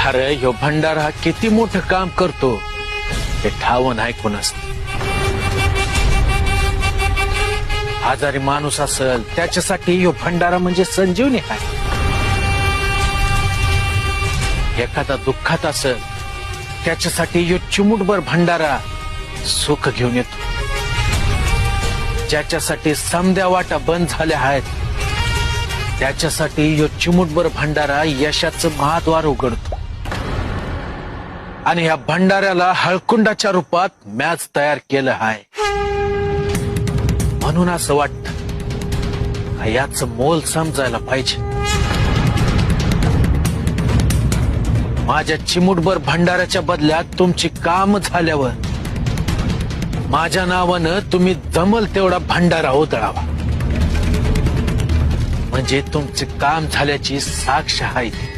अरे ह्यो भंडारा किती मोठं काम करतो हे ठाव नाही कोणास. आजारी माणूस असेल त्याच्यासाठी ह्यो भंडारा म्हणजे संजीवनी आहे. एखादा दुःखात असेल त्याच्यासाठी ह्यो चिमुटभर भंडारा सुख घेऊन येतो. ज्याच्यासाठी समद्या वाटा बंद झाल्या आहेत त्याच्यासाठी ह्यो चिमुटभर भंडारा यशाचं महाद्वार उघडतो. आणि ह्या भंडाऱ्याला हळकुंडाच्या रूपात मॅच तयार केलं आहे. म्हणून असं वाटतं याचं मोल समजायला पाहिजे. माझ्या चिमुटभर भंडाऱ्याच्या बदल्यात तुमची काम झाल्यावर माझ्या नावानं तुम्ही जमल तेवढा भंडारा उधळावा. म्हणजे तुमचे काम झाल्याची साक्ष आहे.